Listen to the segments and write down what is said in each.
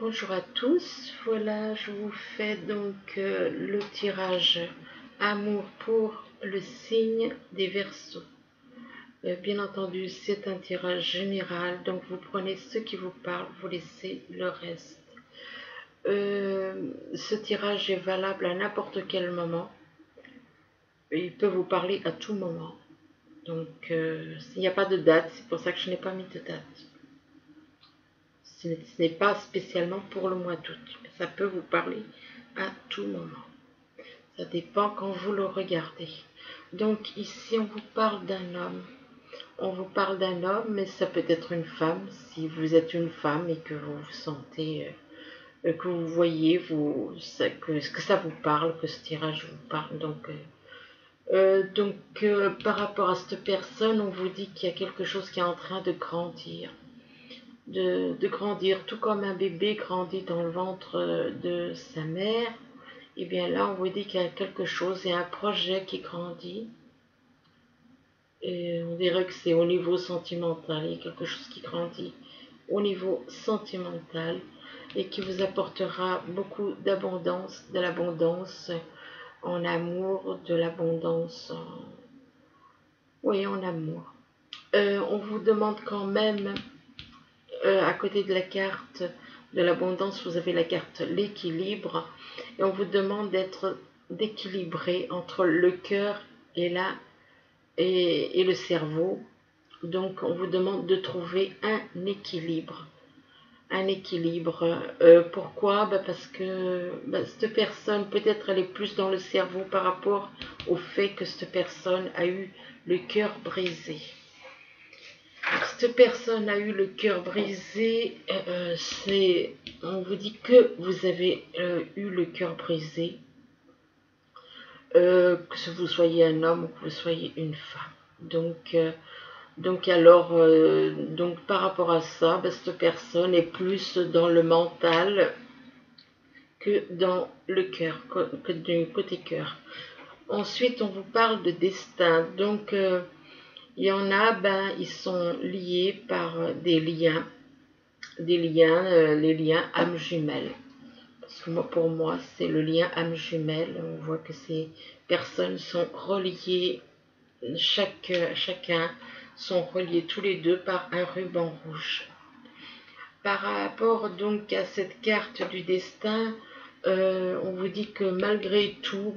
Bonjour à tous, voilà je vous fais donc le tirage amour pour le signe des Verseaux. Bien entendu c'est un tirage général, donc vous prenez ce qui vous parle, vous laissez le reste. Ce tirage est valable à n'importe quel moment, il peut vous parler à tout moment, donc il n'y a pas de date, c'est pour ça que je n'ai pas mis de date. Ce n'est pas spécialement pour le mois d'août, mais ça peut vous parler à tout moment. Ça dépend quand vous le regardez. Donc ici, on vous parle d'un homme. On vous parle d'un homme, mais ça peut être une femme. Si vous êtes une femme et que vous vous sentez, que vous voyez, que ça vous parle, que ce tirage vous parle. Donc, par rapport à cette personne, on vous dit qu'il y a quelque chose qui est en train de grandir. De grandir, tout comme un bébé grandit dans le ventre de sa mère. Et bien là, on vous dit qu'il y a quelque chose, il y a un projet qui grandit. Et on dirait que c'est au niveau sentimental, il y a quelque chose qui grandit au niveau sentimental et qui vous apportera beaucoup d'abondance, de l'abondance en amour, de l'abondance oui, en amour. On vous demande quand même, à côté de la carte de l'abondance, vous avez la carte l'équilibre et on vous demande d'équilibrer entre le cœur et le cerveau. Donc on vous demande de trouver un équilibre. Un équilibre. Pourquoi? Parce que cette personne, peut-être elle est plus dans le cerveau par rapport au fait que cette personne a eu le cœur brisé. Cette personne a eu le cœur brisé, on vous dit que vous avez eu le cœur brisé, que vous soyez un homme ou que vous soyez une femme. Donc par rapport à ça, cette personne est plus dans le mental que dans le cœur, que du côté cœur. Ensuite, on vous parle de destin. Donc, il y en a, ils sont liés par des liens, les liens âme jumelle. Parce que pour moi, c'est le lien âme jumelle. On voit que ces personnes sont reliées, chacun sont reliés tous les deux par un ruban rouge. Par rapport donc à cette carte du destin, on vous dit que malgré tout,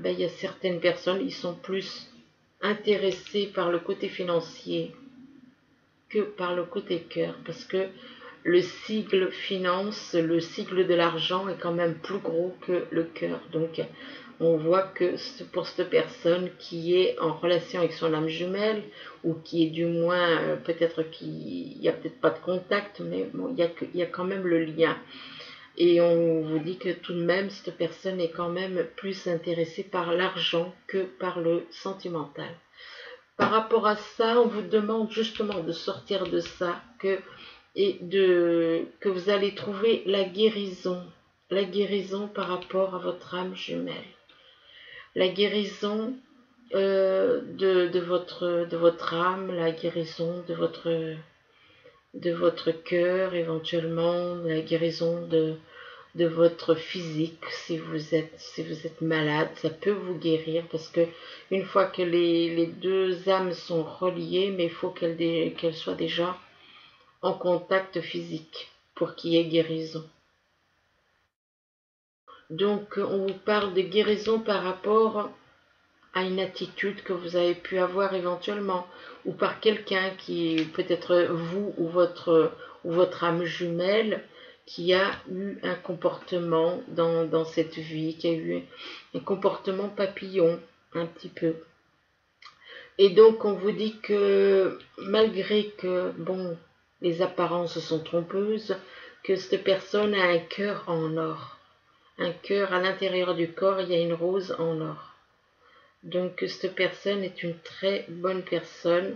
il y a certaines personnes, ils sont plus intéressés par le côté financier que par le côté cœur, parce que le sigle finance, le sigle de l'argent est quand même plus gros que le cœur. Donc on voit que pour cette personne qui est en relation avec son âme jumelle, ou qui est du moins, peut-être qu'il n'y a peut-être pas de contact, mais bon, il y a quand même le lien. Et on vous dit que tout de même, cette personne est quand même plus intéressée par l'argent que par le sentimental. Par rapport à ça, on vous demande justement de sortir de ça, que vous allez trouver la guérison par rapport à votre âme jumelle, la guérison de votre âme, la guérison de votre cœur éventuellement, la guérison de votre physique. Si vous êtes malade, ça peut vous guérir, parce que une fois que les deux âmes sont reliées, mais il faut qu'elles soient déjà en contact physique pour qu'il y ait guérison. Donc on vous parle de guérison par rapport à une attitude que vous avez pu avoir éventuellement, ou par quelqu'un qui, peut-être vous ou votre âme jumelle, qui a eu un comportement dans cette vie, qui a eu un comportement papillon un petit peu. Et donc on vous dit que malgré que, bon, les apparences sont trompeuses, que cette personne a un cœur en or. Un cœur à l'intérieur du corps, il y a une rose en or. Donc cette personne est une très bonne personne,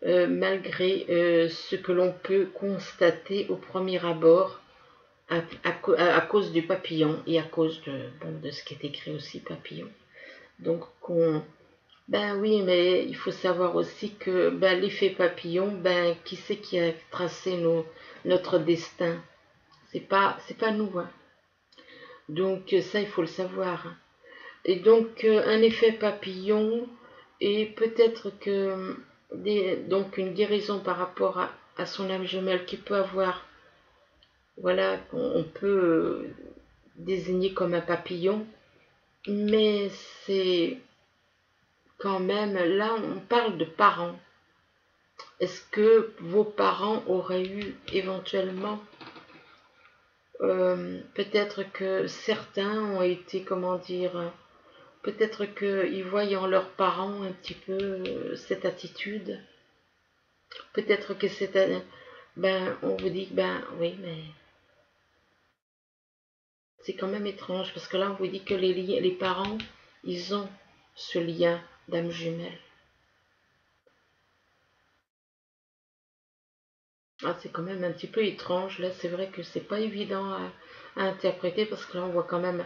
malgré ce que l'on peut constater au premier abord, à cause du papillon et à cause de ce qui est écrit aussi papillon. Donc oui, mais il faut savoir aussi que l'effet papillon, qui c'est qui a tracé notre destin? C'est pas nous, hein. Donc ça, il faut le savoir, hein. Et donc un effet papillon et peut-être que donc une guérison par rapport à son âme jumelle qui peut avoir, voilà, on peut désigner comme un papillon, mais c'est quand même, là on parle de parents. Est-ce que vos parents auraient eu éventuellement, peut-être que certains ont été, comment dire, peut-être qu'ils voient en leurs parents un petit peu cette attitude. Peut-être que c'est, ben, on vous dit, ben oui, mais c'est quand même étrange parce que là, on vous dit que les parents, ils ont ce lien d'âme jumelle. Ah, c'est quand même un petit peu étrange. Là, c'est vrai que c'est pas évident à interpréter parce que là, on voit quand même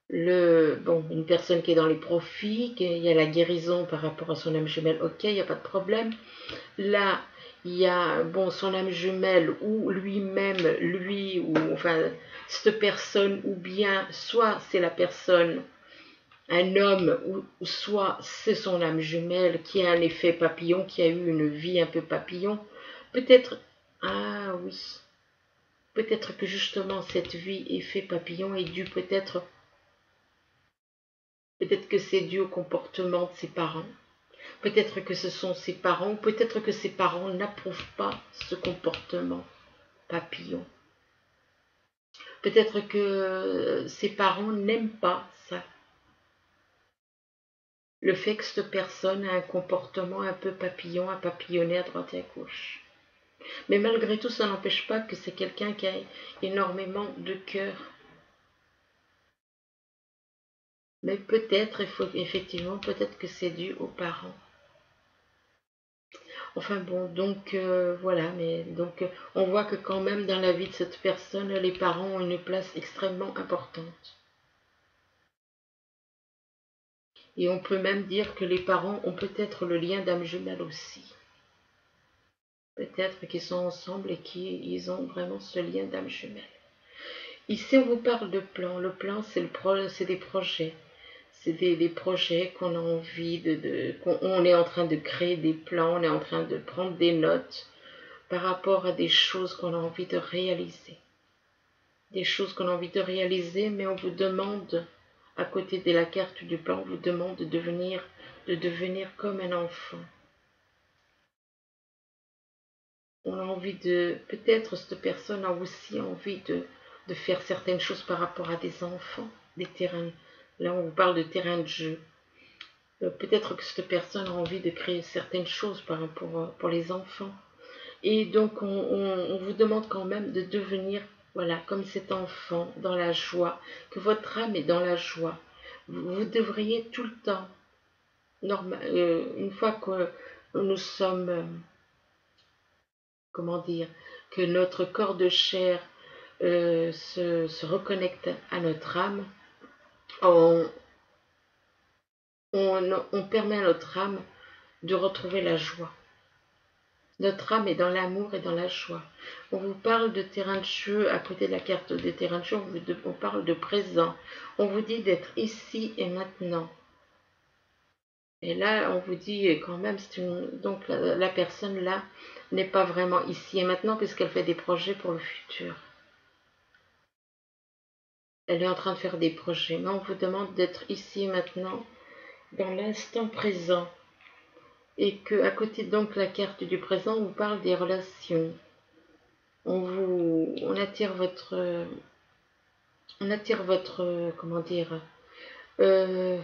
une personne qui est dans les profits, il y a la guérison par rapport à son âme jumelle. Ok, il n'y a pas de problème. Là, il y a son âme jumelle ou lui-même, ou enfin cette personne, ou bien soit c'est la personne, un homme, ou soit c'est son âme jumelle qui a un effet papillon, qui a eu une vie un peu papillon. Peut-être, ah oui, peut-être que justement cette vie effet papillon est due peut-être que c'est dû au comportement de ses parents. Peut-être que ce sont ses parents, ou peut-être que ses parents n'approuvent pas ce comportement papillon. Peut-être que ses parents n'aiment pas ça. Le fait que cette personne a un comportement un peu papillon, à papillonner à droite et à gauche. Mais malgré tout, ça n'empêche pas que c'est quelqu'un qui a énormément de cœur. Mais peut-être, effectivement, peut-être que c'est dû aux parents. Enfin bon, donc voilà, mais donc on voit que quand même dans la vie de cette personne, les parents ont une place extrêmement importante. Et on peut même dire que les parents ont peut-être le lien d'âme jumelle aussi. Peut-être qu'ils sont ensemble et qu'ils ont vraiment ce lien d'âme jumelle. Ici, on vous parle de plan. Le plan, c'est des projets. C'est des projets qu'on a envie on est en train de créer des plans, on est en train de prendre des notes par rapport à des choses qu'on a envie de réaliser. Des choses qu'on a envie de réaliser, mais on vous demande, à côté de la carte du plan, on vous demande de devenir comme un enfant. On a envie peut-être cette personne a aussi envie de faire certaines choses par rapport à des enfants, des terrains. Là, on vous parle de terrain de jeu. Peut-être que cette personne a envie de créer certaines choses pour les enfants. Et donc, on vous demande quand même de devenir, voilà, comme cet enfant, dans la joie, que votre âme est dans la joie. Vous devriez tout le temps, une fois que nous sommes, comment dire, que notre corps de chair se reconnecte à notre âme, on permet à notre âme de retrouver la joie. Notre âme est dans l'amour et dans la joie. On vous parle de terrain de jeu, à côté de la carte des terrains de jeu, on parle de présent. On vous dit d'être ici et maintenant. Et là, on vous dit quand même, donc la personne là n'est pas vraiment ici et maintenant puisqu'elle fait des projets pour le futur. Elle est en train de faire des projets, mais on vous demande d'être ici et maintenant, dans l'instant présent. Et que à côté donc la carte du présent, on vous parle des relations. On attire votre, comment dire, euh,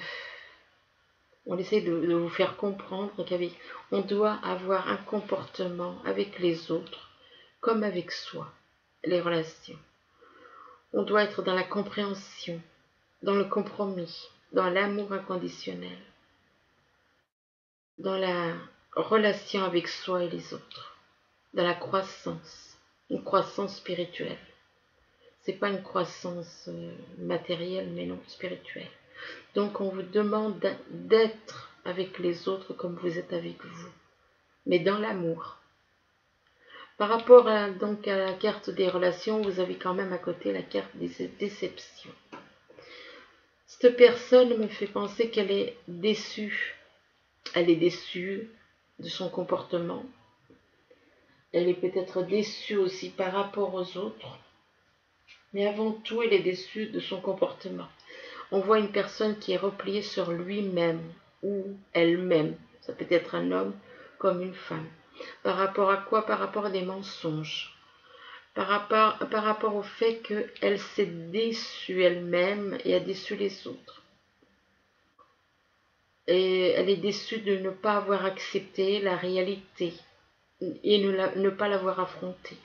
on essaie de vous faire comprendre on doit avoir un comportement avec les autres comme avec soi, les relations. On doit être dans la compréhension, dans le compromis, dans l'amour inconditionnel, dans la relation avec soi et les autres, dans la croissance, une croissance spirituelle. C'est pas une croissance matérielle, mais non spirituelle. Donc on vous demande d'être avec les autres comme vous êtes avec vous, mais dans l'amour. Par rapport donc à la carte des relations, vous avez quand même à côté la carte des déceptions. Cette personne me fait penser qu'elle est déçue. Elle est déçue de son comportement. Elle est peut-être déçue aussi par rapport aux autres. Mais avant tout, elle est déçue de son comportement. On voit une personne qui est repliée sur lui-même ou elle-même. Ça peut être un homme comme une femme. Par rapport à quoi? Par rapport à des mensonges. Par rapport au fait qu'elle s'est déçue elle-même et a déçu les autres. Et elle est déçue de ne pas avoir accepté la réalité et ne pas l'avoir affrontée.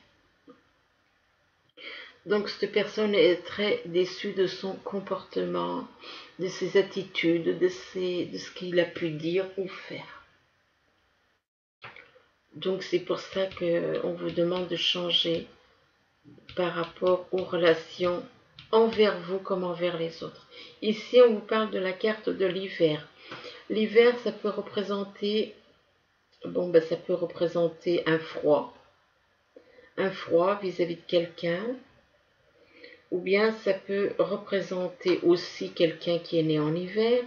Donc cette personne est très déçue de son comportement, de ses attitudes, de ce qu'il a pu dire ou faire. Donc c'est pour ça qu'on vous demande de changer par rapport aux relations envers vous comme envers les autres. Ici, on vous parle de la carte de l'hiver. L'hiver, ça peut représenter, ça peut représenter un froid vis-à-vis de quelqu'un, ou bien ça peut représenter aussi quelqu'un qui est né en hiver,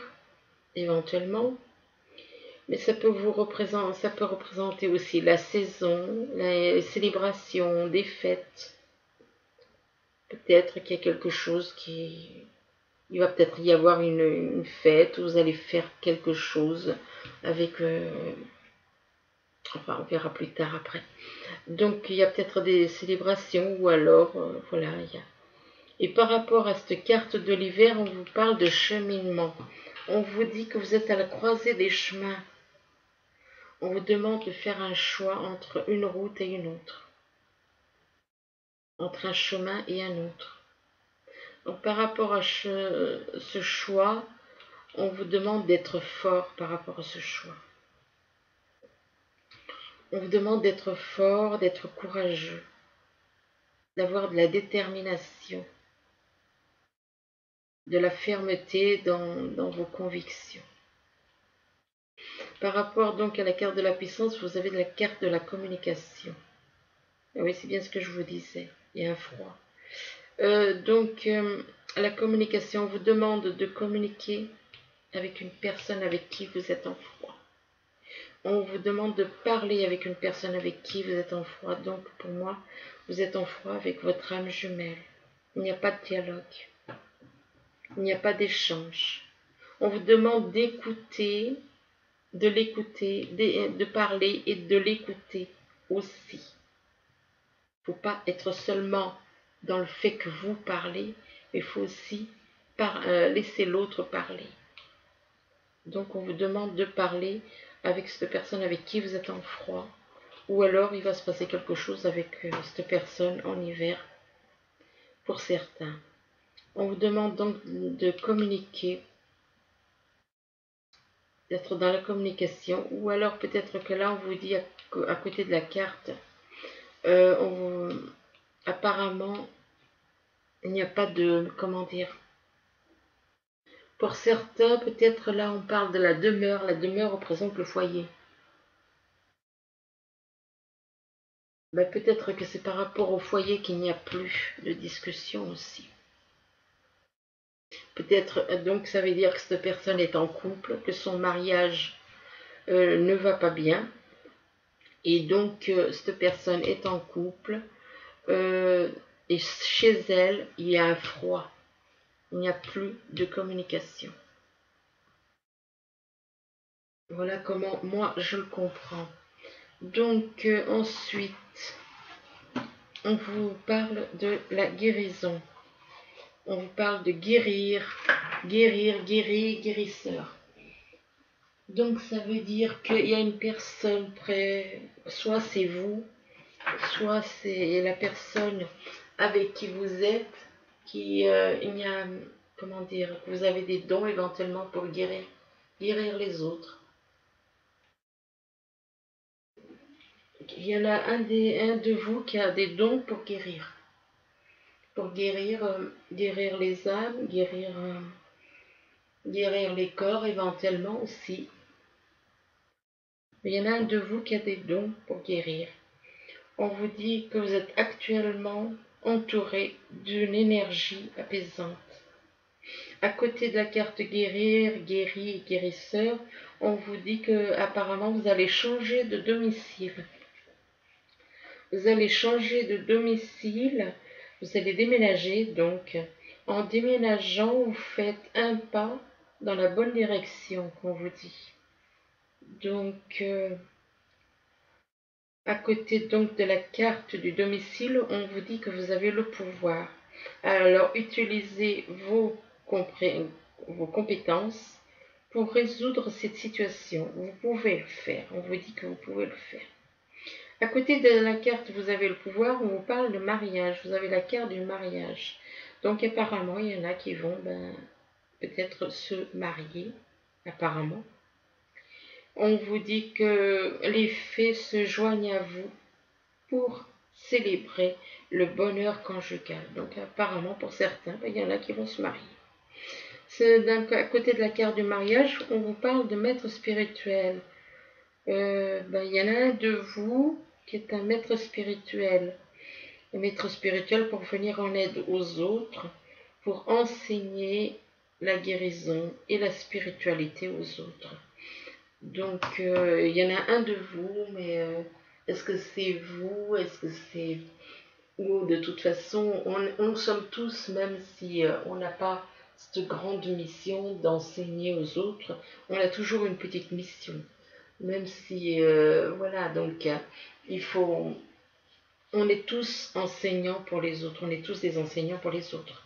éventuellement, mais ça peut représenter aussi la saison, les célébrations, des fêtes. Peut-être qu'il y a quelque chose il va peut-être y avoir une fête où vous allez faire quelque chose avec... on verra plus tard après. Donc, il y a peut-être des célébrations ou alors, voilà, Et par rapport à cette carte de l'hiver, on vous parle de cheminement. On vous dit que vous êtes à la croisée des chemins. On vous demande de faire un choix entre une route et une autre. Entre un chemin et un autre. Donc, par rapport à ce choix, on vous demande d'être fort par rapport à ce choix. On vous demande d'être fort, d'être courageux, d'avoir de la détermination, de la fermeté dans vos convictions. Par rapport donc à la carte de la puissance, vous avez la carte de la communication. Et oui, c'est bien ce que je vous disais, il y a un froid. La communication, on vous demande de communiquer avec une personne avec qui vous êtes en froid. On vous demande de parler avec une personne avec qui vous êtes en froid. Donc, pour moi, vous êtes en froid avec votre âme jumelle. Il n'y a pas de dialogue. Il n'y a pas d'échange. On vous demande d'écouter, de l'écouter, de parler et de l'écouter aussi. Il ne faut pas être seulement dans le fait que vous parlez, mais il faut aussi laisser l'autre parler. Donc, on vous demande de parler avec cette personne avec qui vous êtes en froid, ou alors il va se passer quelque chose avec cette personne en hiver, pour certains. On vous demande donc de communiquer, d'être dans la communication, ou alors peut-être que là on vous dit à côté de la carte, apparemment il n'y a pas de, comment dire, pour certains peut-être là on parle de la demeure représente le foyer. Peut-être que c'est par rapport au foyer qu'il n'y a plus de discussion aussi. Peut-être, donc ça veut dire que cette personne est en couple, que son mariage ne va pas bien, et donc cette personne est en couple, et chez elle, il y a un froid, il n'y a plus de communication. Voilà comment moi je le comprends. Donc ensuite, on vous parle de la guérison. On vous parle de guérir, guérisseur. Donc ça veut dire qu'il y a une personne près, soit c'est vous, soit c'est la personne avec qui vous êtes, il y a, comment dire, que vous avez des dons éventuellement pour guérir les autres. Il y en a un de vous qui a des dons pour guérir. Pour guérir les âmes, guérir les corps éventuellement aussi. Mais il y en a un de vous qui a des dons pour guérir. On vous dit que vous êtes actuellement entouré d'une énergie apaisante. À côté de la carte guérir, guéri et guérisseur, on vous dit que apparemment vous allez changer de domicile. Vous allez changer de domicile, vous allez déménager donc. En déménageant, vous faites un pas dans la bonne direction, qu'on vous dit. Donc, à côté donc de la carte du domicile, on vous dit que vous avez le pouvoir. Alors, utilisez vos compétences pour résoudre cette situation. Vous pouvez le faire. On vous dit que vous pouvez le faire. À côté de la carte, vous avez le pouvoir, on vous parle de mariage. Vous avez la carte du mariage. Donc, apparemment, il y en a qui vont peut-être se marier, apparemment. On vous dit que les fées se joignent à vous pour célébrer le bonheur conjugal. Donc apparemment pour certains, il y en a qui vont se marier. À côté de la carte du mariage, on vous parle de maître spirituel. Il y en a un de vous qui est un maître spirituel. Un maître spirituel pour venir en aide aux autres, pour enseigner la guérison et la spiritualité aux autres. Donc, il y en a un de vous, mais est-ce que c'est vous? Est-ce que c'est... Ou de toute façon, nous sommes tous, même si on n'a pas cette grande mission d'enseigner aux autres, on a toujours une petite mission. Même si, voilà, donc il faut... On est tous enseignants pour les autres, on est tous des enseignants pour les autres.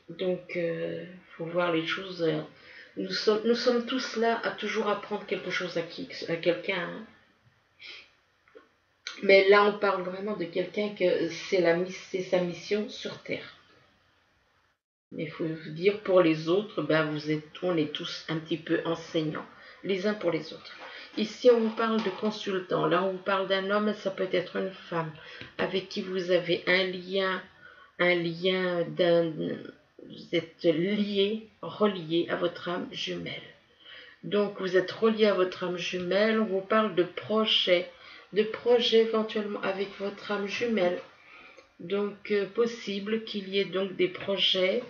Donc, il faut voir les choses... Nous sommes tous là à toujours apprendre quelque chose à quelqu'un. Hein. Mais là, on parle vraiment de quelqu'un que c'est sa mission sur Terre. Mais il faut vous dire, pour les autres, on est tous un petit peu enseignants, les uns pour les autres. Ici, on vous parle de consultant. Là, on vous parle d'un homme, ça peut être une femme, avec qui vous avez un lien vous êtes lié, relié à votre âme jumelle. Donc, vous êtes relié à votre âme jumelle. On vous parle de projets éventuellement avec votre âme jumelle. Donc, possible qu'il y ait donc des projets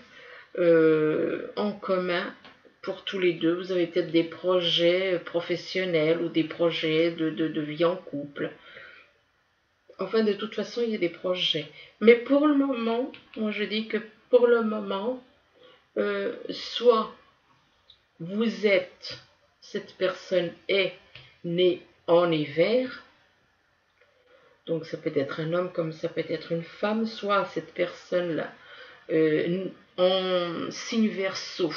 en commun pour tous les deux. Vous avez peut-être des projets professionnels ou des projets de vie en couple. Enfin, de toute façon, il y a des projets. Mais pour le moment, moi je dis que pour le moment, soit cette personne est née en hiver, donc ça peut être un homme comme ça peut être une femme, soit cette personne-là en signe Verseau.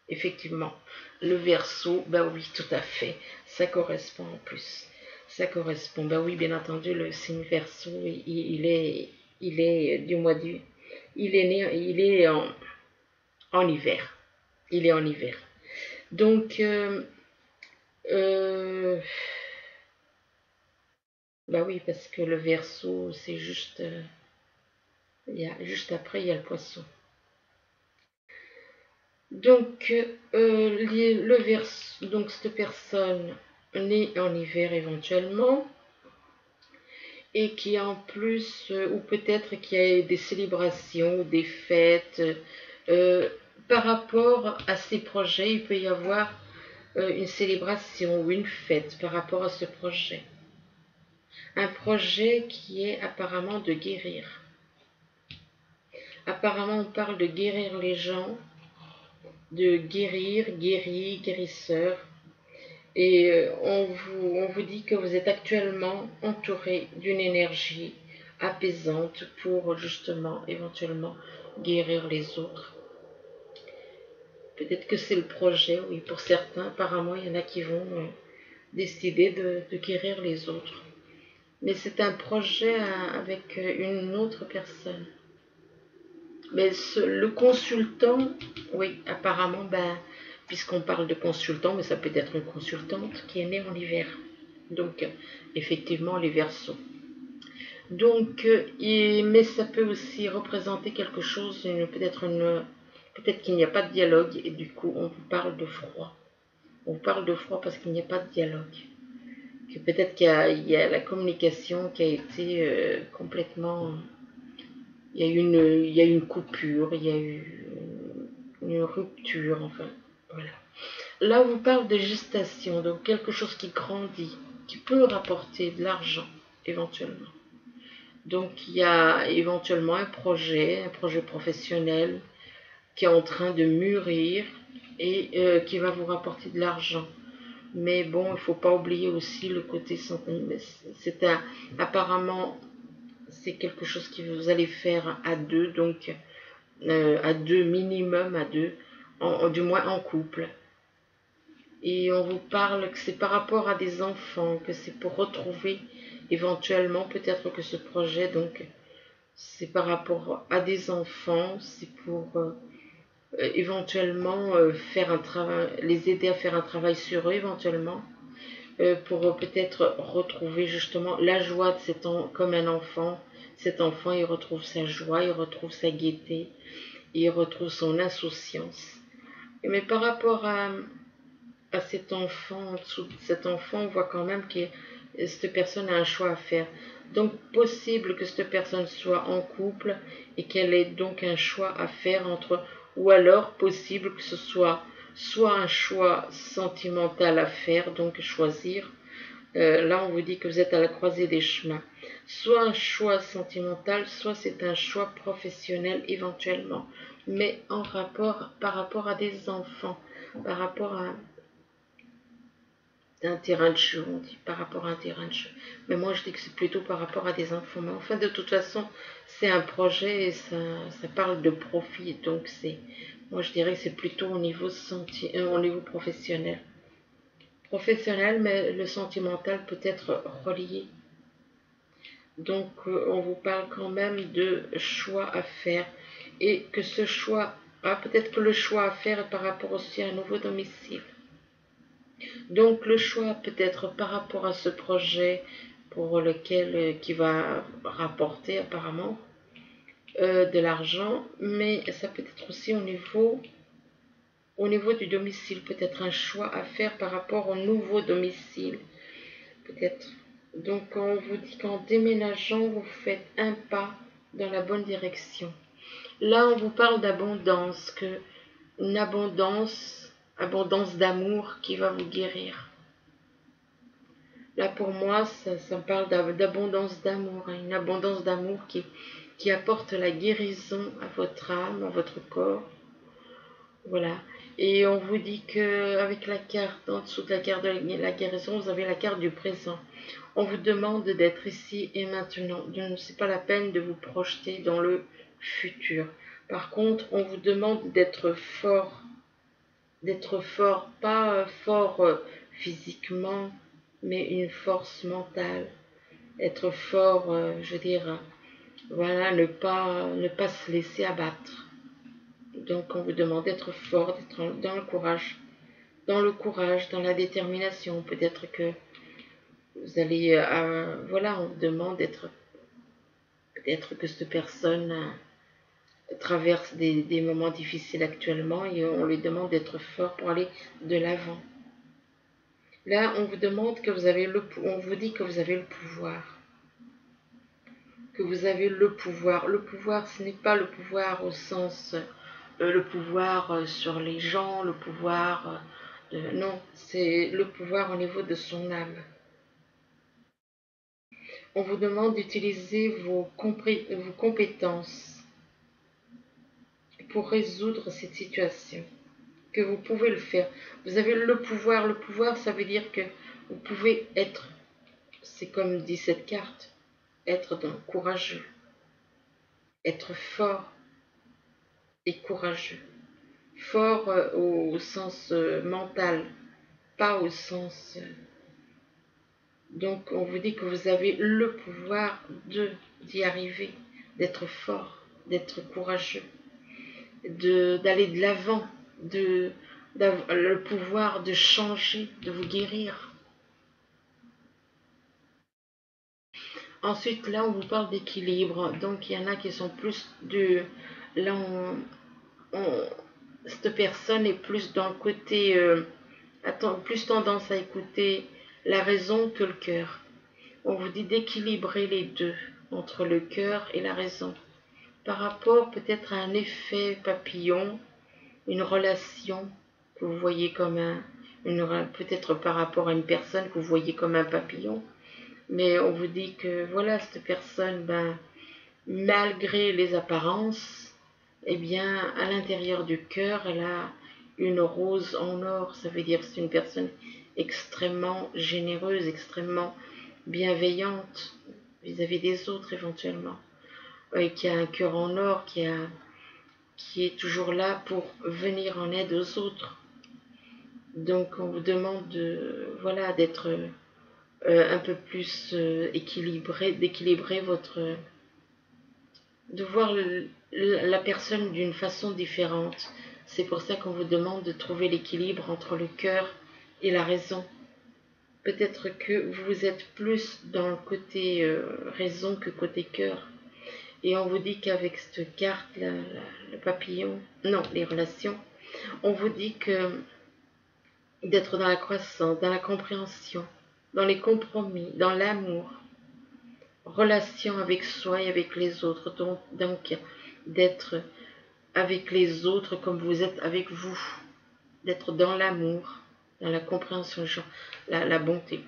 Effectivement, le Verseau, oui, tout à fait, ça correspond en plus. Ça correspond, oui, bien entendu, le signe Verseau, il est du mois du... Il est né, il est en hiver. Il est en hiver. Donc, oui, parce que le Verseau, c'est juste... juste après, il y a le Poisson. Donc, donc cette personne née en hiver éventuellement, et qui en plus, ou peut-être qu'il y a des célébrations, des fêtes, par rapport à ces projets, il peut y avoir une célébration ou une fête par rapport à ce projet. Un projet qui est apparemment de guérir. Apparemment, on parle de guérir les gens, de guérir, guéri, guérisseur. Et on vous dit que vous êtes actuellement entouré d'une énergie apaisante pour justement, éventuellement, guérir les autres. Peut-être que c'est le projet, oui, pour certains, apparemment, il y en a qui vont décider de guérir les autres. Mais c'est un projet avec une autre personne. Mais le consultant, oui, apparemment, puisqu'on parle de consultant, mais ça peut être une consultante qui est née en hiver. Donc, effectivement, les Verseaux. Donc, mais ça peut aussi représenter quelque chose, peut-être qu'il n'y a pas de dialogue, et du coup, on vous parle de froid. On parle de froid parce qu'il n'y a pas de dialogue. que peut-être il y a la communication qui a été complètement... il y a eu une coupure, il y a eu une rupture, enfin, voilà. Là, on vous parle de gestation, donc quelque chose qui grandit, qui peut rapporter de l'argent, éventuellement. Donc, il y a éventuellement un projet professionnel qui est en train de mûrir et qui va vous rapporter de l'argent. Mais bon, il ne faut pas oublier aussi le côté sentimental. Apparemment, c'est quelque chose que vous allez faire à deux, donc à deux minimum, à deux, du moins en couple. Et on vous parle que c'est par rapport à des enfants, que c'est pour retrouver éventuellement, peut-être que ce projet, donc c'est par rapport à des enfants, c'est pour éventuellement faire un travail, les aider à faire un travail sur eux éventuellement, pour peut-être retrouver justement la joie de cet enfant comme un enfant. Cet enfant, il retrouve sa joie, il retrouve sa gaieté, il retrouve son insouciance. Mais par rapport à cet enfant, en dessous de cet enfant, on voit quand même que cette personne a un choix à faire. Donc possible que cette personne soit en couple et qu'elle ait donc un choix à faire entre, ou alors possible que ce soit un choix sentimental à faire, donc choisir. Là, on vous dit que vous êtes à la croisée des chemins. Soit un choix sentimental, soit c'est un choix professionnel éventuellement, mais par rapport à des enfants, par rapport à un terrain de jeu, on dit, par rapport à un terrain de jeu. Mais moi, je dis que c'est plutôt par rapport à des enfants. Mais enfin, de toute façon, c'est un projet et ça parle de profit. Donc, moi, je dirais que c'est plutôt au niveau, au niveau professionnel. Professionnel, mais le sentimental peut être relié. Donc, on vous parle quand même de choix à faire. Et que ce choix, peut-être que le choix à faire est par rapport aussi à un nouveau domicile. Donc le choix peut être par rapport à ce projet pour lequel qui va rapporter apparemment de l'argent, mais ça peut être aussi au niveau du domicile, peut-être un choix à faire par rapport au nouveau domicile, peut-être. Donc on vous dit qu'en déménageant, vous faites un pas dans la bonne direction. Là, on vous parle d'abondance, que une abondance d'amour qui va vous guérir. Là, pour moi, ça me parle d'abondance d'amour, hein, une abondance d'amour qui apporte la guérison à votre âme, à votre corps. Voilà. Et on vous dit qu'avec la carte, en dessous de la carte de la guérison, vous avez la carte du présent. On vous demande d'être ici et maintenant. Ce n'est pas la peine de vous projeter dans le futur. Par contre, on vous demande d'être fort, pas fort physiquement, mais une force mentale. Être fort, je veux dire, voilà, ne pas se laisser abattre. Donc on vous demande d'être fort, d'être dans le courage, dans la détermination. Peut-être que vous allez, voilà, on vous demande peut-être que cette personne traverse des moments difficiles actuellement et on lui demande d'être fort pour aller de l'avant. Là, on vous demande on vous dit que vous avez le pouvoir. Que vous avez le pouvoir. Le pouvoir, ce n'est pas le pouvoir au sens, le pouvoir sur les gens, le pouvoir, non, c'est le pouvoir au niveau de son âme. On vous demande d'utiliser vos compétences pour résoudre cette situation. Que vous pouvez le faire. Vous avez le pouvoir. Le pouvoir, ça veut dire que vous pouvez être, c'est comme dit cette carte, être courageux, être fort et courageux. Fort au sens mental, pas au sens... donc on vous dit que vous avez le pouvoir d'y arriver, d'être fort, d'être courageux, d'aller de l'avant, d'avoir le pouvoir de changer, de vous guérir. Ensuite, là, on vous parle d'équilibre. Donc, il y en a qui sont plus de... Là, cette personne est plus dans le côté... plus tendance à écouter la raison que le cœur. On vous dit d'équilibrer les deux, entre le cœur et la raison, par rapport peut-être à un effet papillon, une relation que vous voyez comme peut-être par rapport à une personne que vous voyez comme un papillon, mais on vous dit que voilà, cette personne, malgré les apparences, eh bien, à l'intérieur du cœur, elle a une rose en or. Ça veut dire que c'est une personne extrêmement généreuse, extrêmement bienveillante vis-à-vis des autres éventuellement, qui a un cœur en or, qui est toujours là pour venir en aide aux autres. Donc on vous demande voilà, d'être un peu plus d'équilibrer de voir la personne d'une façon différente. C'est pour ça qu'on vous demande de trouver l'équilibre entre le cœur et la raison. Peut-être que vous êtes plus dans le côté raison que côté cœur. Et on vous dit qu'avec cette carte, le papillon, non, les relations, on vous dit que d'être dans la croissance, dans la compréhension, dans les compromis, dans l'amour, relation avec soi et avec les autres, donc d'être avec les autres comme vous êtes avec vous, d'être dans l'amour, dans la compréhension, la bonté.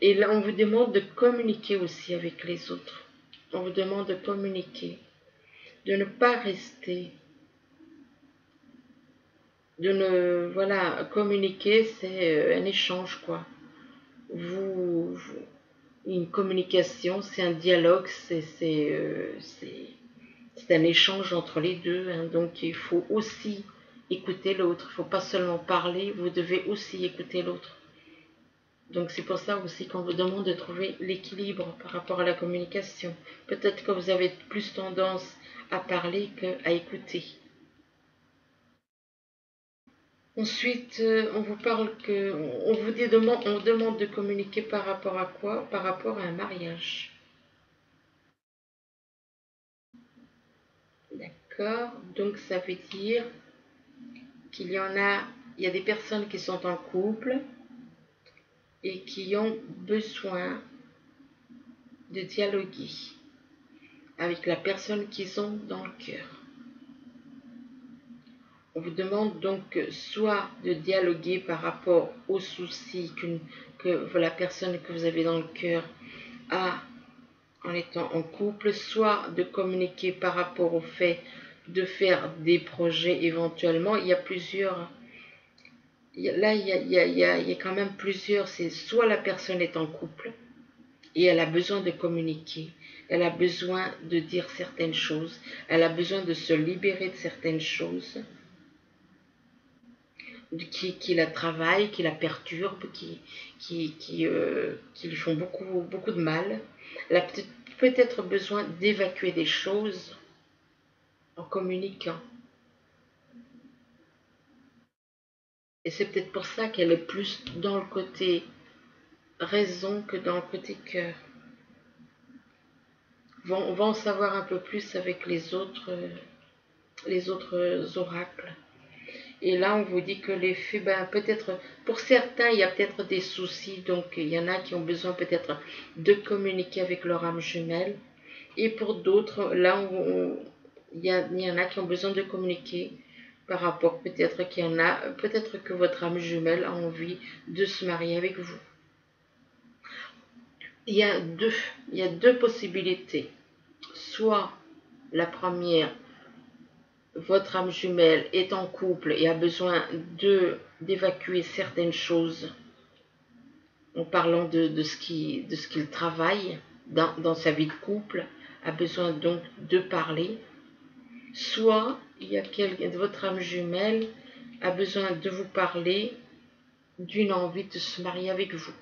Et là, on vous demande de communiquer aussi avec les autres. On vous demande de communiquer, de ne pas rester, communiquer, c'est un échange, quoi. Une communication, c'est un dialogue, c'est un échange entre les deux, hein. Donc il faut aussi écouter l'autre, il ne faut pas seulement parler, vous devez aussi écouter l'autre. Donc c'est pour ça aussi qu'on vous demande de trouver l'équilibre par rapport à la communication. Peut-être que vous avez plus tendance à parler qu'à écouter. Ensuite, on vous demande de communiquer par rapport à quoi? Par rapport à un mariage. D'accord? Donc ça veut dire qu'il y a des personnes qui sont en couple et qui ont besoin de dialoguer avec la personne qu'ils ont dans le cœur. On vous demande donc soit de dialoguer par rapport aux soucis que la personne que vous avez dans le cœur a en étant en couple, soit de communiquer par rapport au fait de faire des projets éventuellement. Il y a plusieurs... il y a quand même plusieurs... C'est soit la personne est en couple et elle a besoin de communiquer, elle a besoin de dire certaines choses, elle a besoin de se libérer de certaines choses qui la travaillent, qui la perturbent, qui lui font beaucoup, beaucoup de mal. Elle a peut-être besoin d'évacuer des choses en communiquant. Et c'est peut-être pour ça qu'elle est plus dans le côté raison que dans le côté cœur. On va en savoir un peu plus avec les autres oracles. Et là, on vous dit que les faits, peut-être, pour certains, il y a peut-être des soucis, donc il y en a qui ont besoin peut-être de communiquer avec leur âme jumelle. Et pour d'autres, là, il y en a qui ont besoin de communiquer par rapport, peut-être que votre âme jumelle a envie de se marier avec vous. Il y a deux possibilités. Soit la première, votre âme jumelle est en couple et a besoin d'évacuer certaines choses en parlant de ce qu'il travaille dans sa vie de couple, a besoin donc de parler. Soit il y a votre âme jumelle a besoin de vous parler d'une envie de se marier avec vous.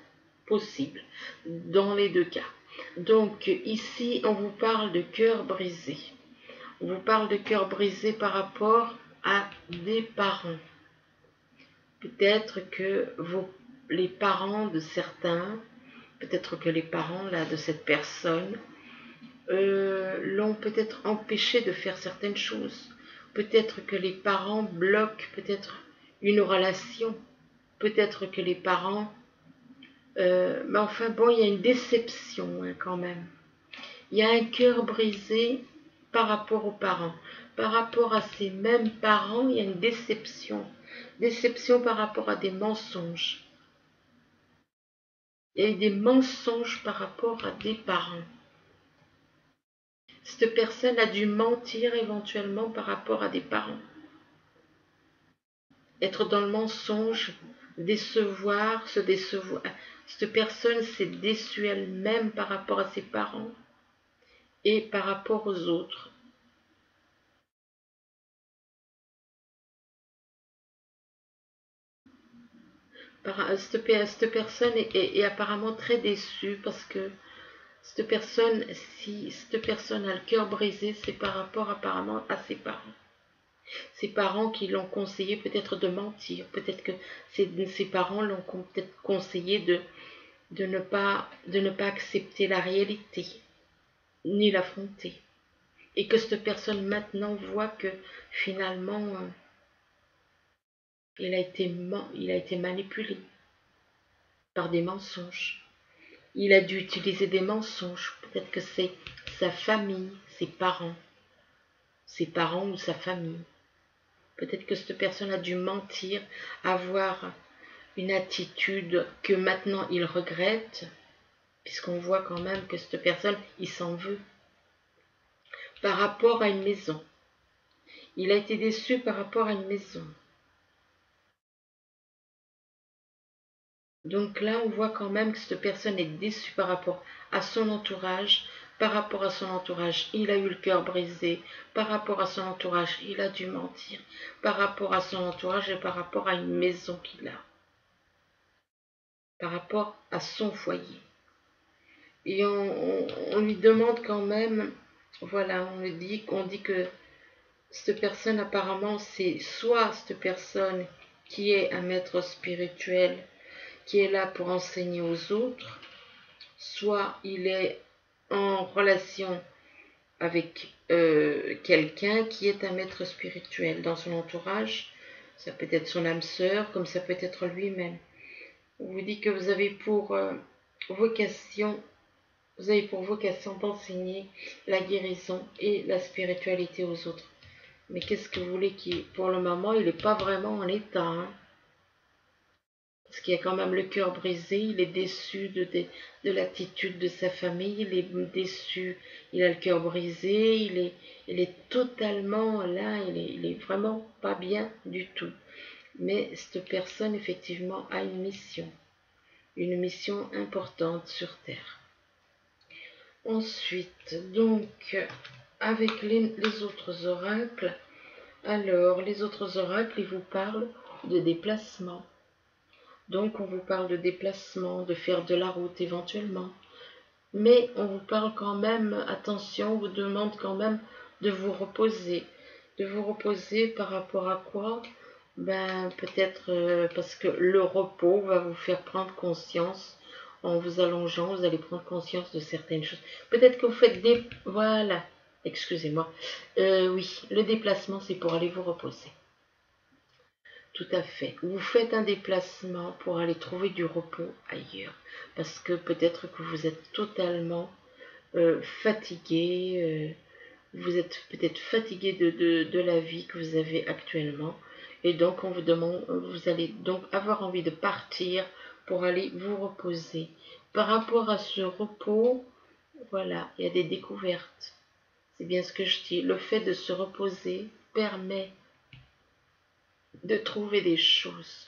Possible, dans les deux cas. Donc ici, on vous parle de cœur brisé. On vous parle de cœur brisé par rapport à des parents. Peut-être que les parents de certains, peut-être que les parents là, de cette personne l'ont peut-être empêché de faire certaines choses. Peut-être que les parents bloquent peut-être une relation. Peut-être que les parents Mais enfin bon, il y a une déception hein, quand même. Il y a un cœur brisé par rapport aux parents. Par rapport à ces mêmes parents, il y a une déception. Déception par rapport à des mensonges. Il y a des mensonges par rapport à des parents. Cette personne a dû mentir éventuellement par rapport à des parents. Être dans le mensonge, décevoir, se décevoir. Cette personne s'est déçue elle-même par rapport à ses parents et par rapport aux autres. Cette personne est apparemment très déçue parce que cette personne, si cette personne a le cœur brisé, c'est par rapport apparemment à ses parents. Ses parents qui l'ont conseillé peut-être de mentir, peut-être que ses parents l'ont peut-être conseillé de ne pas accepter la réalité, ni l'affronter. Et que cette personne maintenant voit que finalement, il a été manipulé par des mensonges. Il a dû utiliser des mensonges. Peut-être que c'est sa famille, ses parents ou sa famille. Peut-être que cette personne a dû mentir, avoir une attitude que maintenant il regrette, puisqu'on voit quand même que cette personne, il s'en veut. Par rapport à une maison. Il a été déçu par rapport à une maison. Donc là, on voit quand même que cette personne est déçue par rapport à son entourage. Par rapport à son entourage, il a eu le cœur brisé. Par rapport à son entourage, il a dû mentir. Par rapport à son entourage et par rapport à une maison qu'il a. Par rapport à son foyer. Et on lui demande quand même, voilà, on dit que cette personne apparemment, c'est soit cette personne qui est un maître spirituel, qui est là pour enseigner aux autres, soit il est en relation avec quelqu'un qui est un maître spirituel dans son entourage. Ça peut être son âme sœur, comme ça peut être lui-même. On vous dit que vous avez pour vocation d'enseigner la guérison et la spiritualité aux autres. Mais qu'est-ce que vous voulez qu'il... Pour le moment, il n'est pas vraiment en état. Hein, parce qu'il a quand même le cœur brisé, il est déçu de l'attitude de sa famille, il est déçu, il a le cœur brisé, il est totalement là, il est vraiment pas bien du tout. Mais cette personne, effectivement, a une mission importante sur Terre. Ensuite, donc, avec les autres oracles, alors, les autres oracles, ils vous parlent de déplacement. Donc, on vous parle de déplacement, de faire de la route éventuellement. Mais on vous parle quand même, attention, on vous demande quand même de vous reposer. De vous reposer par rapport à quoi? Ben, peut-être parce que le repos va vous faire prendre conscience. En vous allongeant, vous allez prendre conscience de certaines choses. Peut-être que vous faites des... Voilà, excusez-moi. Oui, le déplacement, c'est pour aller vous reposer. Tout à fait. Vous faites un déplacement pour aller trouver du repos ailleurs. Parce que peut-être que vous êtes totalement fatigué. Vous êtes peut-être fatigué de la vie que vous avez actuellement. Et donc, on vous demande, vous allez donc avoir envie de partir pour aller vous reposer. Par rapport à ce repos, voilà, il y a des découvertes. C'est bien ce que je dis. Le fait de se reposer permet de trouver des choses.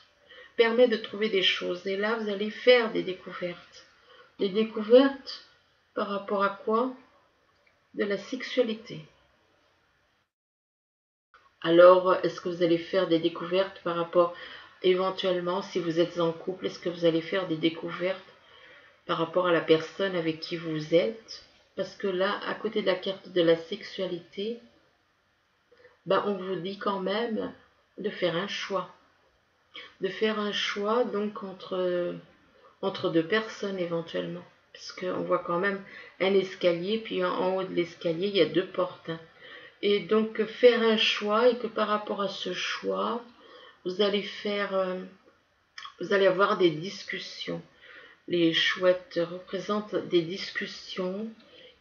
Permet de trouver des choses. Et là, vous allez faire des découvertes. Des découvertes par rapport à quoi? De la sexualité. Alors, est-ce que vous allez faire des découvertes par rapport, éventuellement, si vous êtes en couple, est-ce que vous allez faire des découvertes par rapport à la personne avec qui vous êtes? Parce que là, à côté de la carte de la sexualité, ben, on vous dit quand même de faire un choix. De faire un choix, donc, entre deux personnes éventuellement. Parce qu'on voit quand même un escalier, puis en haut de l'escalier, il y a deux portes. Et donc faire un choix, et que par rapport à ce choix, vous allez avoir des discussions. Les chouettes représentent des discussions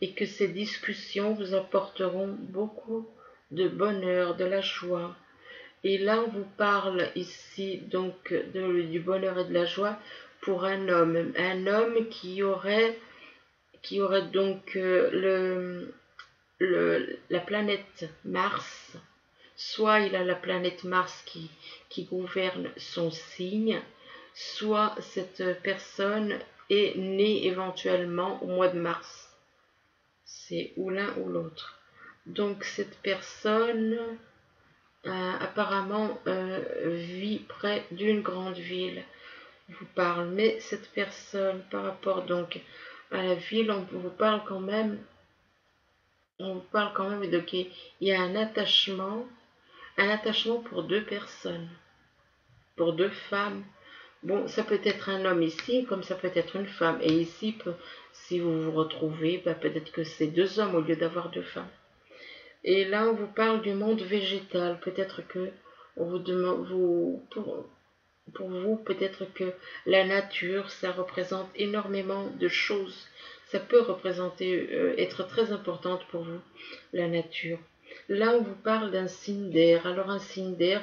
et que ces discussions vous apporteront beaucoup de bonheur, de la joie. Et là, on vous parle ici donc du bonheur et de la joie pour un homme qui aurait donc la planète Mars. Soit il a la planète Mars qui gouverne son signe, soit cette personne est née éventuellement au mois de mars. C'est ou l'un ou l'autre. Donc cette personne apparemment vit près d'une grande ville. On vous parle, mais cette personne par rapport donc à la ville, on vous parle quand même de qu'il y a un attachement pour deux personnes, pour deux femmes. Bon, ça peut être un homme ici, comme ça peut être une femme. Et ici, si vous vous retrouvez, peut-être que c'est deux hommes au lieu d'avoir deux femmes. Et là, on vous parle du monde végétal. Peut-être que on vous demande, pour vous, peut-être que la nature, ça représente énormément de choses. Ça peut représenter, être très importante pour vous, la nature. Là, on vous parle d'un signe d'air. Alors, un signe d'air,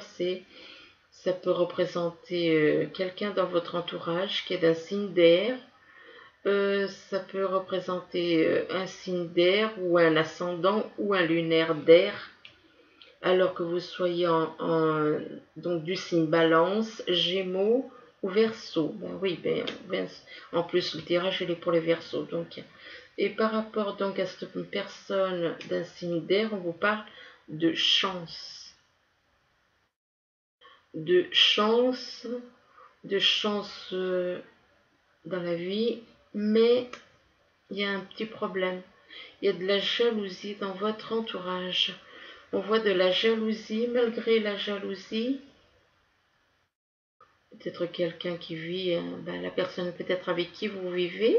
ça peut représenter quelqu'un dans votre entourage qui est d'un signe d'air. Ça peut représenter un signe d'air ou un ascendant ou un lunaire d'air. Alors que vous soyez donc du signe Balance, Gémeaux ou Verseau. Ben oui, en plus le tirage il est pour les Verseaux. Donc. Et par rapport donc à cette personne d'un signe d'air, on vous parle de chance. De chance, dans la vie, mais il y a un petit problème. Il y a de la jalousie dans votre entourage. On voit de la jalousie, malgré la jalousie. Peut-être quelqu'un qui vit, la personne peut-être avec qui vous vivez,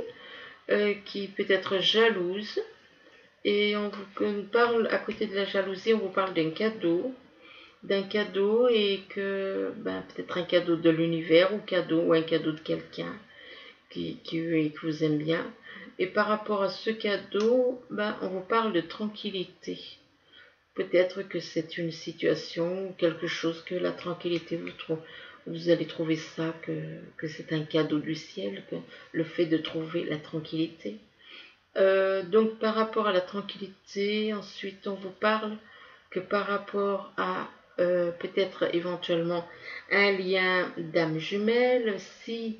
qui peut être jalouse. Et on vous parle, à côté de la jalousie, on vous parle d'un cadeau et que peut-être un cadeau de l'univers ou un cadeau de quelqu'un qui vous aime bien. Et par rapport à ce cadeau, on vous parle de tranquillité. Peut-être que c'est une situation ou quelque chose que la tranquillité vous allez trouver ça, que c'est un cadeau du ciel, que le fait de trouver la tranquillité. Donc par rapport à la tranquillité, ensuite on vous parle que par rapport à peut-être éventuellement un lien d'âme jumelle, si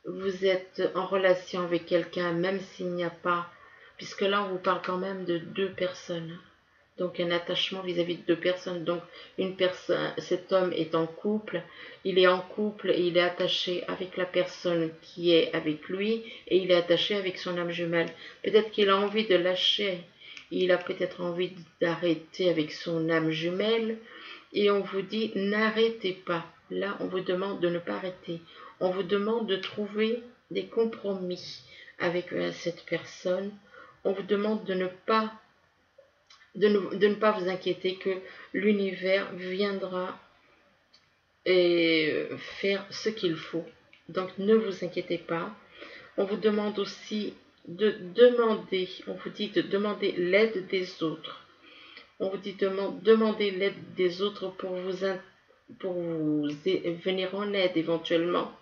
vous êtes en relation avec quelqu'un, même s'il n'y a pas, puisque là on vous parle quand même de deux personnes, donc un attachement vis-à-vis de deux personnes. Donc cet homme est en couple, il est en couple et il est attaché avec la personne qui est avec lui et il est attaché avec son âme jumelle. Peut-être qu'il a envie de lâcher, il a peut-être envie d'arrêter avec son âme jumelle et on vous dit n'arrêtez pas. Là on vous demande de ne pas arrêter. On vous demande de trouver des compromis avec cette personne. On vous demande de ne pas vous inquiéter, que l'univers viendra et faire ce qu'il faut. Donc ne vous inquiétez pas. On vous demande aussi de demander, on vous dit de demander l'aide des autres. On vous dit de demander l'aide des autres pour vous venir en aide éventuellement,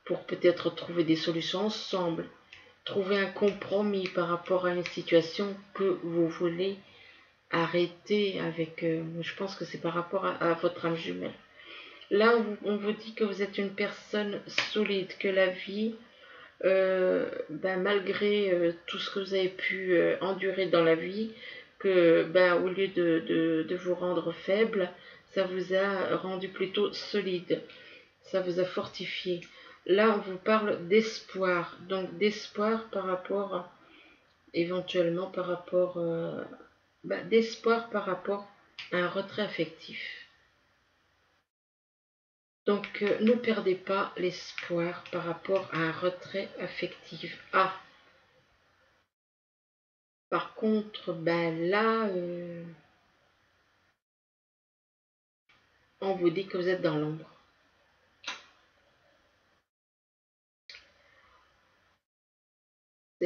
pour peut-être trouver des solutions ensemble, trouver un compromis par rapport à une situation que vous voulez arrêter avec, je pense que c'est par rapport à votre âme jumelle. Là, on vous dit que vous êtes une personne solide, que la vie, malgré tout ce que vous avez pu endurer dans la vie, que au lieu de vous rendre faible, ça vous a rendu plutôt solide, ça vous a fortifié. Là, on vous parle d'espoir, donc d'espoir par rapport, éventuellement par rapport d'espoir par rapport à un retrait affectif. Donc, ne perdez pas l'espoir par rapport à un retrait affectif. Ah, par contre, là, on vous dit que vous êtes dans l'ombre.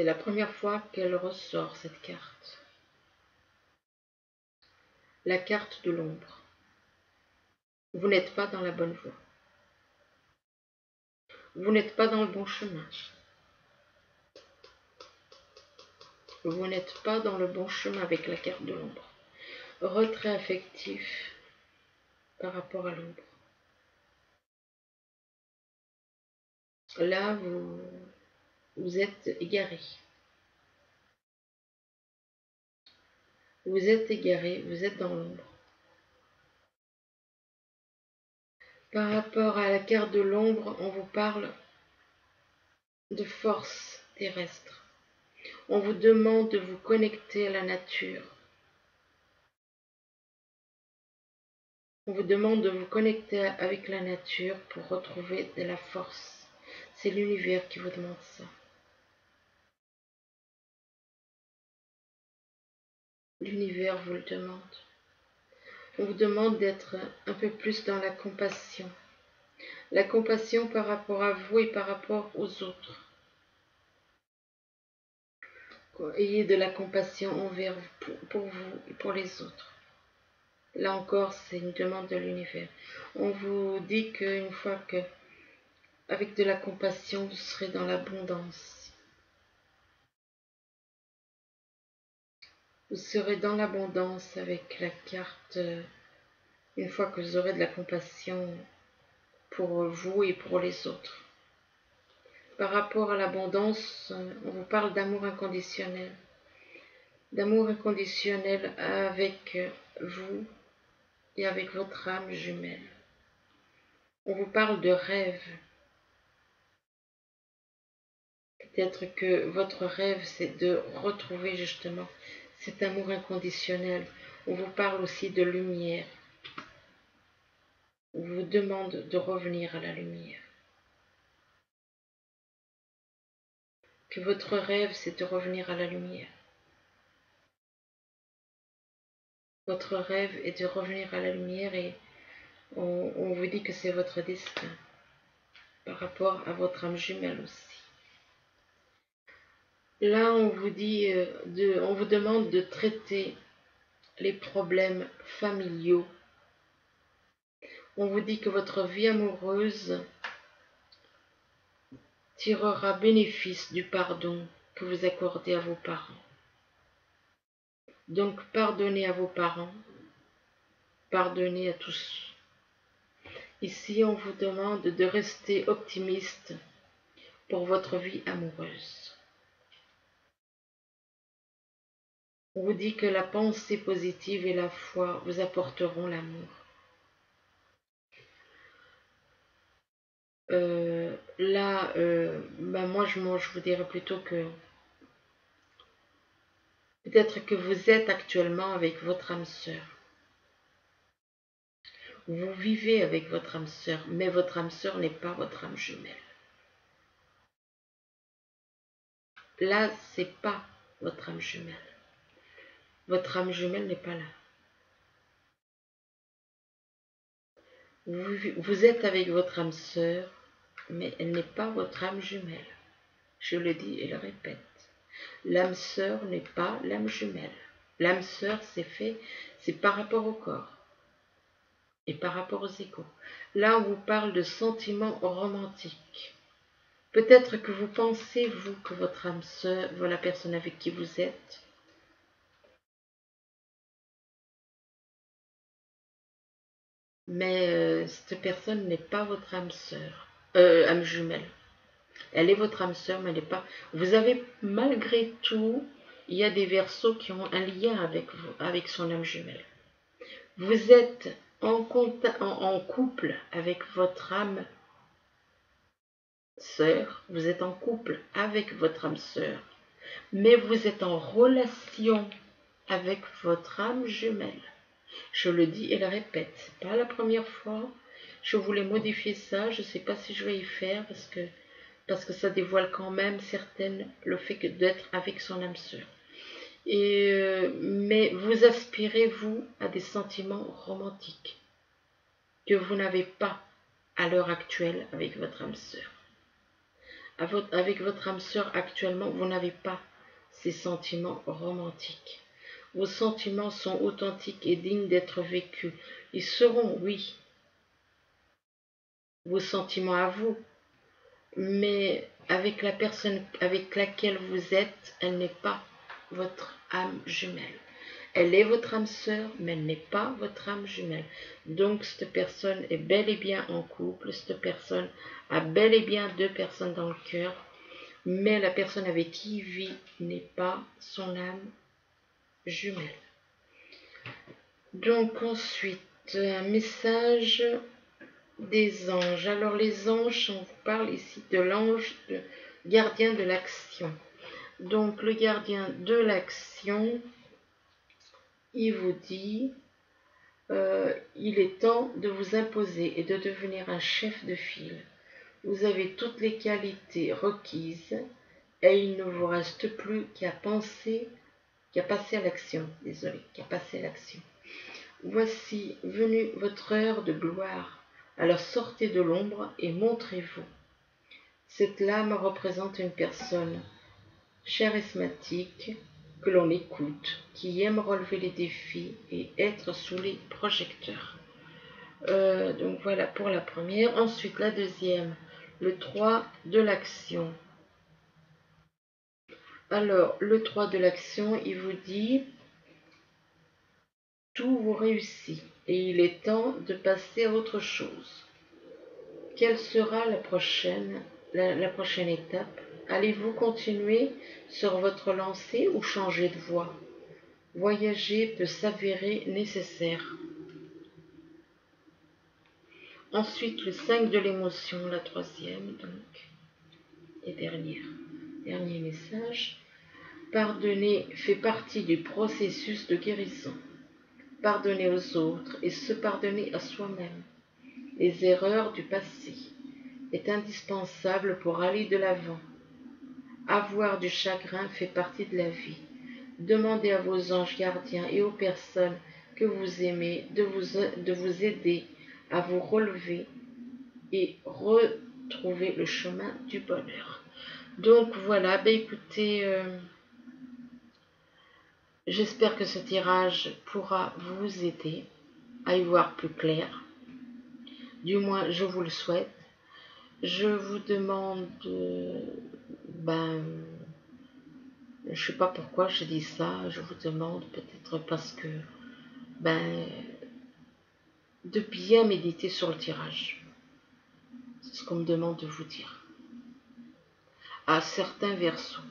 C'est la première fois qu'elle ressort, cette carte. La carte de l'ombre. Vous n'êtes pas dans la bonne voie. Vous n'êtes pas dans le bon chemin. Vous n'êtes pas dans le bon chemin avec la carte de l'ombre. Retrait affectif par rapport à l'ombre. Là, vous êtes égaré. Vous êtes égaré, vous êtes dans l'ombre. Par rapport à la carte de l'ombre, on vous parle de force terrestre. On vous demande de vous connecter à la nature. On vous demande de vous connecter avec la nature pour retrouver de la force. C'est l'univers qui vous demande ça. L'univers vous le demande. On vous demande d'être un peu plus dans la compassion. La compassion par rapport à vous et par rapport aux autres. Ayez de la compassion envers vous, pour vous et pour les autres. Là encore, c'est une demande de l'univers. On vous dit qu'une fois que, avec de la compassion, vous serez dans l'abondance. Vous serez dans l'abondance avec la carte, une fois que vous aurez de la compassion pour vous et pour les autres. Par rapport à l'abondance, on vous parle d'amour inconditionnel. D'amour inconditionnel avec vous et avec votre âme jumelle. On vous parle de rêve. Peut-être que votre rêve, c'est de retrouver justement cet amour inconditionnel. On vous parle aussi de lumière. On vous demande de revenir à la lumière. Que votre rêve, c'est de revenir à la lumière. Votre rêve est de revenir à la lumière et on vous dit que c'est votre destin par rapport à votre âme jumelle aussi. Là, on vous dit, on vous demande de traiter les problèmes familiaux. On vous dit que votre vie amoureuse tirera bénéfice du pardon que vous accordez à vos parents. Donc, pardonnez à vos parents, pardonnez à tous. Ici, on vous demande de rester optimiste pour votre vie amoureuse. On vous dit que la pensée positive et la foi vous apporteront l'amour. Moi je vous dirais plutôt que peut-être que vous êtes actuellement avec votre âme sœur. Vous vivez avec votre âme sœur, mais votre âme sœur n'est pas votre âme jumelle. Là, c'est pas votre âme jumelle. Votre âme jumelle n'est pas là. Vous êtes avec votre âme sœur, mais elle n'est pas votre âme jumelle. Je le dis et le répète. L'âme sœur n'est pas l'âme jumelle. L'âme sœur, c'est par rapport au corps et par rapport aux égaux. Là, on vous parle de sentiments romantiques. Peut-être que vous pensez, vous, que votre âme sœur, la personne avec qui vous êtes, mais cette personne n'est pas votre âme sœur, âme jumelle. Elle est votre âme sœur, mais elle n'est pas. Vous avez, malgré tout, il y a des verseaux qui ont un lien avec vous, avec son âme jumelle. Vous êtes en couple avec votre âme sœur, vous êtes en couple avec votre âme sœur, mais vous êtes en relation avec votre âme jumelle. Je le dis et le répète, c'est pas la première fois. Je voulais modifier ça, je ne sais pas si je vais y faire parce que ça dévoile quand même le fait d'être avec son âme sœur. Mais vous aspirez, vous, à des sentiments romantiques que vous n'avez pas à l'heure actuelle avec votre âme sœur. avec votre âme sœur actuellement, vous n'avez pas ces sentiments romantiques. Vos sentiments sont authentiques et dignes d'être vécus. Ils seront, oui, vos sentiments à vous, mais avec la personne avec laquelle vous êtes, elle n'est pas votre âme jumelle. Elle est votre âme sœur, mais elle n'est pas votre âme jumelle. Donc, cette personne est bel et bien en couple, cette personne a bel et bien deux personnes dans le cœur, mais la personne avec qui il vit n'est pas son âme jumelle. Donc, ensuite, un message des anges. Alors, les anges, on vous parle ici de l'ange gardien de l'action. Donc, le gardien de l'action, il vous dit, il est temps de vous imposer et de devenir un chef de file. Vous avez toutes les qualités requises et il ne vous reste plus qu'à passer à l'action. Qu'à passer à l'action. Voici venue votre heure de gloire. Alors sortez de l'ombre et montrez-vous. Cette lame représente une personne charismatique, que l'on écoute, qui aime relever les défis et être sous les projecteurs. Donc voilà pour la première. Ensuite, la deuxième, le 3 de l'action. Alors, le 3 de l'action, il vous dit, tout vous réussit et il est temps de passer à autre chose. Quelle sera la prochaine étape? Allez-vous continuer sur votre lancée ou changer de voie? Voyager peut s'avérer nécessaire. Ensuite, le 5 de l'émotion, la troisième, donc, et dernier message. Pardonner fait partie du processus de guérison. Pardonner aux autres et se pardonner à soi-même. Les erreurs du passé est indispensable pour aller de l'avant. Avoir du chagrin fait partie de la vie. Demandez à vos anges gardiens et aux personnes que vous aimez de vous aider à vous relever et retrouver le chemin du bonheur. Donc voilà, ben écoutez, j'espère que ce tirage pourra vous aider à y voir plus clair. Du moins, je vous le souhaite. Je vous demande, je ne sais pas pourquoi je dis ça, je vous demande peut-être parce que, de bien méditer sur le tirage. C'est ce qu'on me demande de vous dire. À certains versos,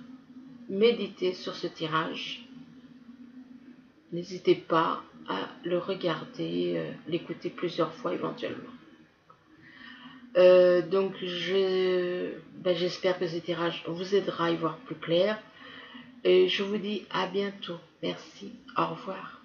méditez sur ce tirage. N'hésitez pas à le regarder, l'écouter plusieurs fois éventuellement. Donc j'espère que ce tirage vous aidera à y voir plus clair. Et je vous dis à bientôt. Merci. Au revoir.